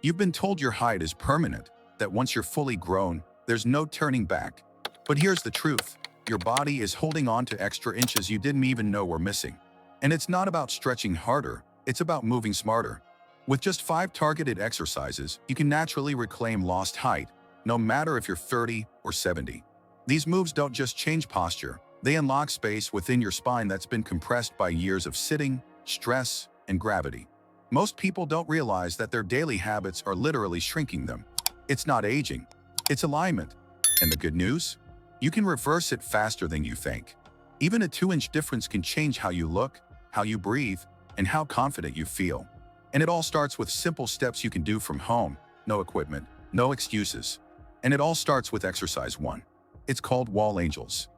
You've been told your height is permanent, that once you're fully grown, there's no turning back. But here's the truth. Your body is holding on to extra inches you didn't even know were missing. And it's not about stretching harder, it's about moving smarter. With just 5 targeted exercises, you can naturally reclaim lost height, no matter if you're 30 or 70. These moves don't just change posture, they unlock space within your spine that's been compressed by years of sitting, stress, and gravity. Most people don't realize that their daily habits are literally shrinking them. It's not aging, it's alignment. And the good news? You can reverse it faster than you think. Even a 2-inch difference can change how you look, how you breathe, and how confident you feel. And it all starts with simple steps you can do from home. No equipment, no excuses. And it all starts with exercise 1. It's called wall angels.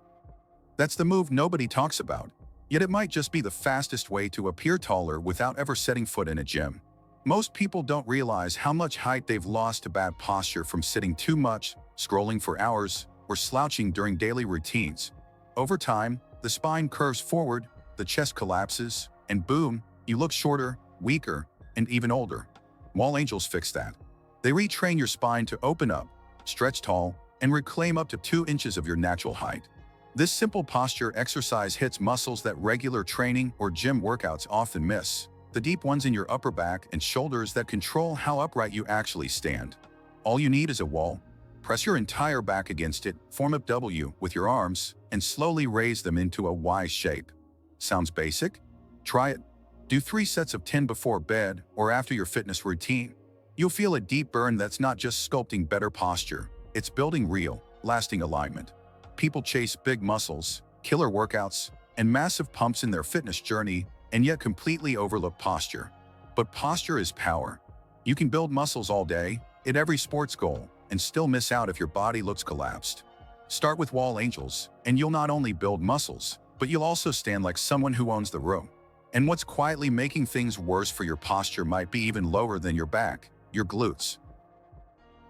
That's the move nobody talks about, yet it might just be the fastest way to appear taller without ever setting foot in a gym. Most people don't realize how much height they've lost to bad posture from sitting too much, scrolling for hours, or slouching during daily routines. Over time, the spine curves forward, the chest collapses, and boom, you look shorter, weaker, and even older. Wall angels fix that. They retrain your spine to open up, stretch tall, and reclaim up to 2 inches of your natural height. This simple posture exercise hits muscles that regular training or gym workouts often miss. The deep ones in your upper back and shoulders that control how upright you actually stand. All you need is a wall. Press your entire back against it, form a W with your arms, and slowly raise them into a Y shape. Sounds basic? Try it. Do 3 sets of 10 before bed or after your fitness routine. You'll feel a deep burn that's not just sculpting better posture, it's building real, lasting alignment. People chase big muscles, killer workouts, and massive pumps in their fitness journey, and yet completely overlook posture. But posture is power. You can build muscles all day, at every sports goal, and still miss out if your body looks collapsed. Start with wall angels, and you'll not only build muscles, but you'll also stand like someone who owns the room. And what's quietly making things worse for your posture might be even lower than your back, your glutes.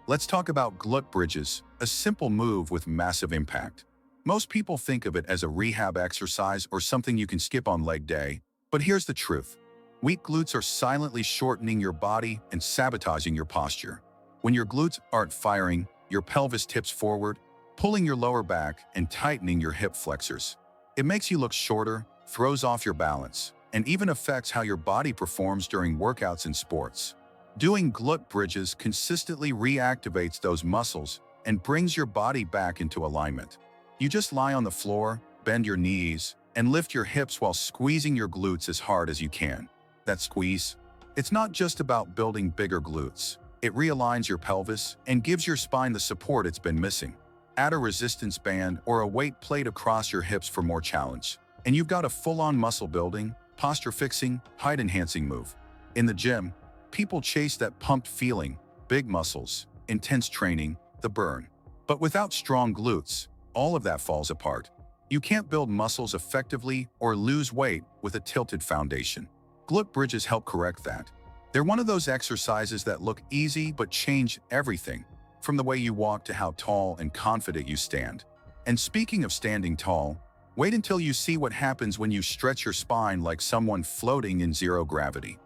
Let's talk about glute bridges, a simple move with massive impact. Most people think of it as a rehab exercise or something you can skip on leg day, but here's the truth. Weak glutes are silently shortening your body and sabotaging your posture. When your glutes aren't firing, your pelvis tips forward, pulling your lower back and tightening your hip flexors. It makes you look shorter, throws off your balance, and even affects how your body performs during workouts and sports. Doing glute bridges consistently reactivates those muscles and brings your body back into alignment. You just lie on the floor, bend your knees, and lift your hips while squeezing your glutes as hard as you can. That squeeze, it's not just about building bigger glutes. It realigns your pelvis and gives your spine the support it's been missing. Add a resistance band or a weight plate across your hips for more challenge, and you've got a full-on muscle-building, posture-fixing, height-enhancing move. In the gym, people chase that pumped feeling, big muscles, intense training, the burn. But without strong glutes, all of that falls apart. You can't build muscles effectively or lose weight with a tilted foundation. Glute bridges help correct that. They're one of those exercises that look easy but change everything, from the way you walk to how tall and confident you stand. And speaking of standing tall, wait until you see what happens when you stretch your spine like someone floating in zero gravity.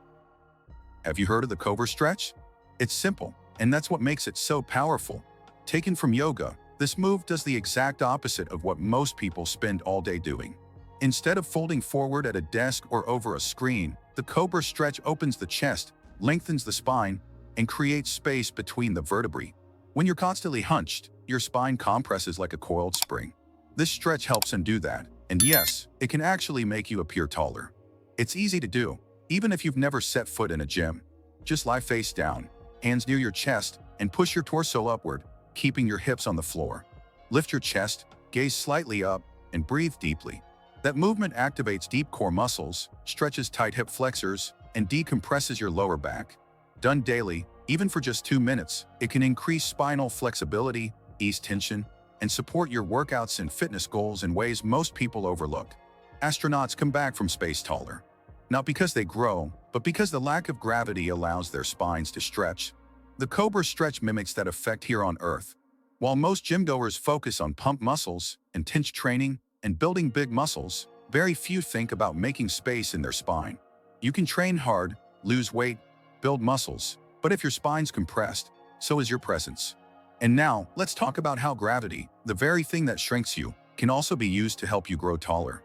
Have you heard of the Cobra stretch? It's simple, and that's what makes it so powerful. Taken from yoga, this move does the exact opposite of what most people spend all day doing. Instead of folding forward at a desk or over a screen, the Cobra stretch opens the chest, lengthens the spine, and creates space between the vertebrae. When you're constantly hunched, your spine compresses like a coiled spring. This stretch helps undo that, and yes, it can actually make you appear taller. It's easy to do, even if you've never set foot in a gym. Just lie face down, hands near your chest, and push your torso upward, keeping your hips on the floor. Lift your chest, gaze slightly up, and breathe deeply. That movement activates deep core muscles, stretches tight hip flexors, and decompresses your lower back. Done daily, even for just 2 minutes, it can increase spinal flexibility, ease tension, and support your workouts and fitness goals in ways most people overlook. Astronauts come back from space taller. Not because they grow, but because the lack of gravity allows their spines to stretch. The Cobra stretch mimics that effect here on Earth. While most gym-goers focus on pump muscles, intense training, and building big muscles, very few think about making space in their spine. You can train hard, lose weight, build muscles, But if your spine's compressed, so is your presence. And now, let's talk about how gravity, the very thing that shrinks you, can also be used to help you grow taller.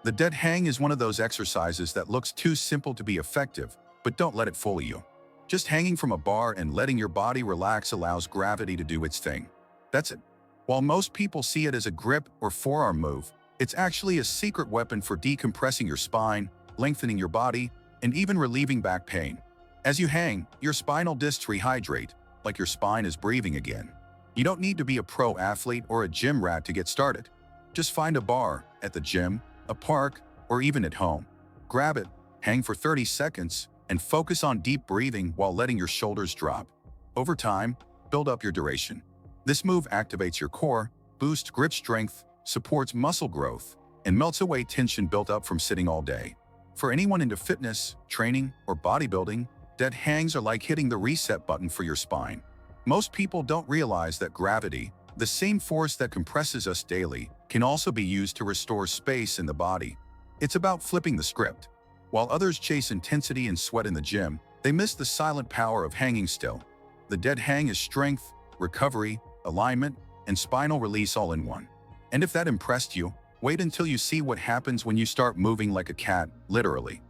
The dead hang is one of those exercises that looks too simple to be effective, but don't let it fool you. Just hanging from a bar and letting your body relax allows gravity to do its thing. That's it. While most people see it as a grip or forearm move, it's actually a secret weapon for decompressing your spine, lengthening your body, and even relieving back pain. As you hang, your spinal discs rehydrate, like your spine is breathing again. You don't need to be a pro athlete or a gym rat to get started. Just find a bar, at the gym, a park, or even at home. Grab it, hang for 30 seconds, and focus on deep breathing while letting your shoulders drop. Over time, build up your duration. This move activates your core, boosts grip strength, supports muscle growth, and melts away tension built up from sitting all day. For anyone into fitness, training, or bodybuilding, dead hangs are like hitting the reset button for your spine. Most people don't realize that gravity, the same force that compresses us daily, can also be used to restore space in the body. It's about flipping the script. While others chase intensity and sweat in the gym, they miss the silent power of hanging still. The dead hang is strength, recovery, alignment, and spinal release all in one. And if that impressed you, wait until you see what happens when you start moving like a cat, literally.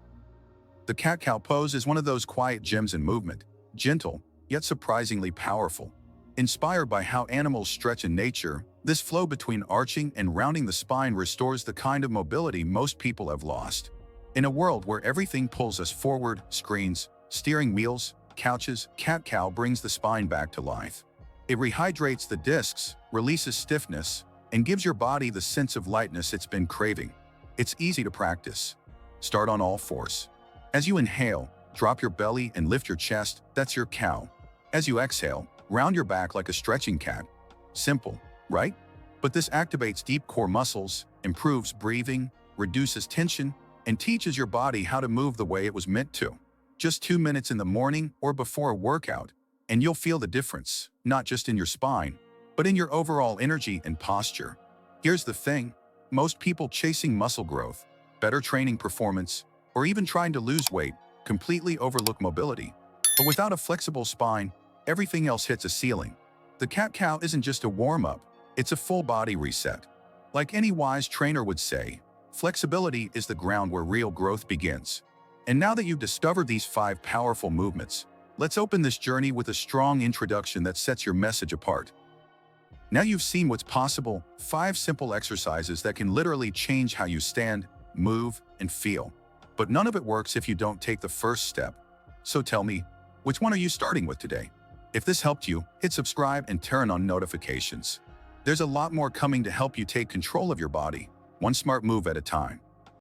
The cat-cow pose is one of those quiet gems in movement, gentle, yet surprisingly powerful. Inspired by how animals stretch in nature, this flow between arching and rounding the spine restores the kind of mobility most people have lost. In a world where everything pulls us forward, screens, steering wheels, couches, cat-cow brings the spine back to life. It rehydrates the discs, releases stiffness, and gives your body the sense of lightness it's been craving. It's easy to practice. Start on all fours. As you inhale, drop your belly and lift your chest, that's your cow. As you exhale, round your back like a stretching cat. Simple, right? But this activates deep core muscles, improves breathing, reduces tension, and teaches your body how to move the way it was meant to. Just 2 minutes in the morning or before a workout, and you'll feel the difference, not just in your spine, but in your overall energy and posture. Here's the thing, most people chasing muscle growth, better training performance, or even trying to lose weight completely overlook mobility. But without a flexible spine, everything else hits a ceiling. The cat-cow isn't just a warm-up, it's a full-body reset. Like any wise trainer would say, flexibility is the ground where real growth begins. And now that you've discovered these 5 powerful movements, let's open this journey with a strong introduction that sets your message apart. Now you've seen what's possible, 5 simple exercises that can literally change how you stand, move, and feel. But none of it works if you don't take the first step. So tell me, which one are you starting with today? If this helped you, hit subscribe and turn on notifications. There's a lot more coming to help you take control of your body, one smart move at a time.